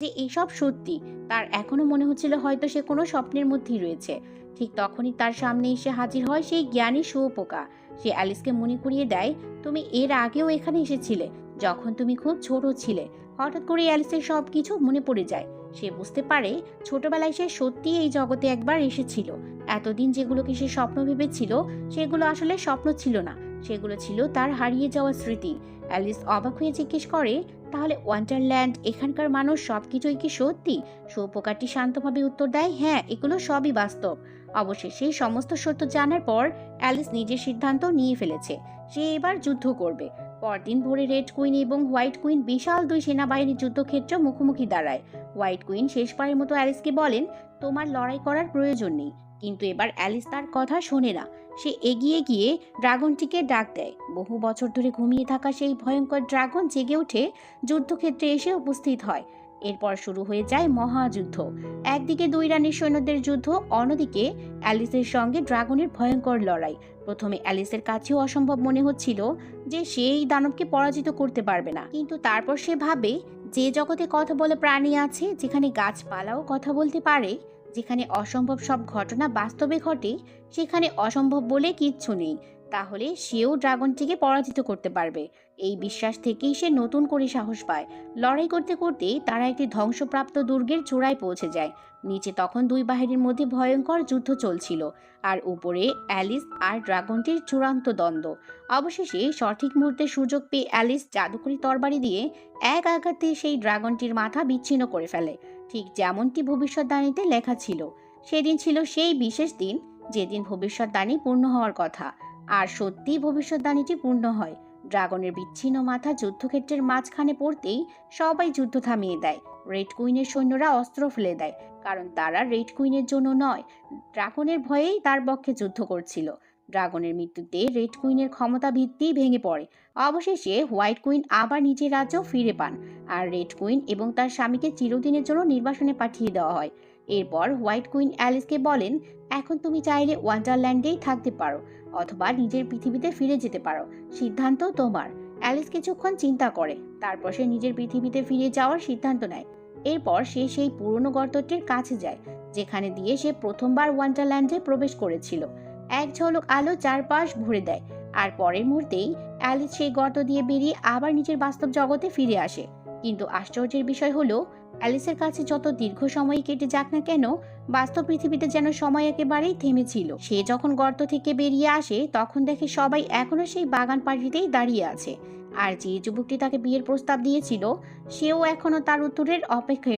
যে এইসব সত্যি, তার এখনো মনে হচ্ছিল হয়তো সে কোনো স্বপ্নের মধ্যেই রয়েছে। ঠিক তখনই তার সামনে এসে হাজির হয় সেই জ্ঞানী শুঁয়োপোকা। সে অ্যালিসকে মনে করিয়ে দেয়, তুমি এর আগেও এখানে এসেছিলে, যখন তুমি খুব ছোট ছিলে। হঠাৎ করে অ্যালিসের সব কিছু মনে পড়ে যায়। সে বুঝতে পারে ছোটবেলায় সে সত্যিই এই জগতে একবার এসেছিল। এতদিন যেগুলোকে সে স্বপ্ন ভেবেছিল, সেগুলো আসলে স্বপ্ন ছিল না, সেগুলো ছিল তার হারিয়ে যাওয়া স্মৃতি। অ্যালিস অবাক হয়ে জিজ্ঞেস করে, তাহলে ওয়ান্ডারল্যান্ড, এখানকার মানুষ সবকিছুই কি সত্যি? শুঁয়োপোকাটি শান্তভাবে উত্তর দেয়, হ্যাঁ, এগুলো সবই বাস্তব। অবশেষে সমস্ত সত্য জানার পর অ্যালিস নিজের সিদ্ধান্ত নিয়ে ফেলেছে। সে এবার যুদ্ধ করবে। পরদিন ভোরে রেড কুইন এবং হোয়াইট কুইন বিশাল দুই সেনাবাহিনীর যুদ্ধক্ষেত্রে মুখোমুখি দাঁড়ায়। হোয়াইট কুইন শেষবারের মতো অ্যালিসকে বলেন, তোমার লড়াই করার প্রয়োজন নেই। কিন্তু এবার অ্যালিস তার কথা শোনে না। সে এগিয়ে গিয়ে ড্রাগনটিকে ডাক দেয়। বহু বছর ধরে ঘুমিয়ে থাকা সেই ভয়ঙ্কর ড্রাগন জেগে ওঠে, যুদ্ধক্ষেত্রে এসে উপস্থিত হয়। এরপর শুরু হয়ে যায় মহাযুদ্ধ। একদিকে দুই রানীর সৈন্যদের যুদ্ধ, অন্যদিকে অ্যালিসের সঙ্গে ড্রাগনের ভয়ঙ্কর লড়াই। প্রথমে অ্যালিসের কাছেও অসম্ভব মনে হচ্ছিল যে সে এই দানবকে পরাজিত করতে পারবে না, কিন্তু তারপর সে ভাবে, যে জগতে কথা বলে প্রাণী আছে, যেখানে গাছপালাও কথা বলতে পারে, যেখানে অসম্ভব সব ঘটনা বাস্তবে ঘটে, সেখানে অসম্ভব বলে কিচ্ছু নেই। তাহলে সেও ড্রাগনটিকে পরাজিত করতে পারবে। এই বিশ্বাস থেকেই সে নতুন করে সাহস পায়। লড়াই করতে করতে তারা একটি ধ্বংসপ্রাপ্ত দুর্গের চূড়ায় পৌঁছে যায়। নিচে তখন দুই বাহিনীর মধ্যে ভয়ঙ্কর যুদ্ধ চলছিল, আর উপরে অ্যালিস আর ড্রাগনটির চূড়ান্ত দ্বন্দ্ব। অবশেষে সঠিক মুহূর্তে সুযোগ পেয়ে অ্যালিস জাদুকরি তরবারি দিয়ে এক আঘাতে সেই ড্রাগনটির মাথা বিচ্ছিন্ন করে ফেলে, ঠিক যেমনটি ভবিষ্যৎবাণীতে লেখা ছিল। সেদিন ছিল সেই বিশেষ দিন যেদিন ভবিষ্যৎবাণী পূর্ণ হওয়ার কথা। আর সত্যিই ভবিষ্যৎবাণীটি পূর্ণ হয়। ড্রাগনের বিচ্ছিন্ন মাথা যুদ্ধক্ষেত্রের মাঝখানে পড়তেই সবাই যুদ্ধ থামিয়ে দেয়। রেড কুইনের সৈন্যরা অস্ত্র ফেলে দেয়, কারণ তারা রেড কুইনের জন্য নয়, ড্রাগনের ভয়েই তার পক্ষে যুদ্ধ করছিল। ড্রাগনের মৃত্যুতে রেড কুইনের ক্ষমতা ভিত্তি ভেঙে পড়ে। অবশেষে হোয়াইট কুইন আবার নিজের রাজ্য ফিরে পান, আর রেড কুইন এবং তার স্বামীকে চিরদিনের জন্য নির্বাসনে পাঠিয়ে দেওয়া হয়। এরপর হোয়াইট কুইন অ্যালিসকে বলেন, এখন তুমি চাইলে ওয়ান্ডারল্যান্ডেই থাকতে পারো, অথবা নিজের পৃথিবীতে ফিরে যেতে পারো। সিদ্ধান্ত তোমার। অ্যালিস কিছুক্ষণ চিন্তা করে, তারপর সে নিজের পৃথিবীতে ফিরে যাওয়ার সিদ্ধান্ত নেয়। এরপর সে সেই পুরনো গর্তটির কাছে যায়, যেখানে দিয়ে সে প্রথমবার ওয়ান্ডারল্যান্ডে প্রবেশ করেছিল। এক ঝলক আলো চারপাশ ভরে দেয়, আর পরের মুহূর্তেই অ্যালিস সেই গর্ত দিয়ে বেরিয়ে আবার নিজের বাস্তব জগতে ফিরে আসে। কিন্তু আশ্চর্যের বিষয় হলো, অ্যালিসের কাছে যত দীর্ঘ সময় কেটে যাক না কেন, বাস্তব পৃথিবীতে যেন সময় একেবারেই থেমেছিল। সে যখন গর্ত থেকে বেরিয়ে আসে, তখন দেখে সবাই এখনো সেই বাগান পাড়িতেই দাঁড়িয়ে আছে, আর যে যুবকটি তাকে বিয়ের প্রস্তাব দিয়েছিল, সেও এখনো তার উত্তরের অপেক্ষায়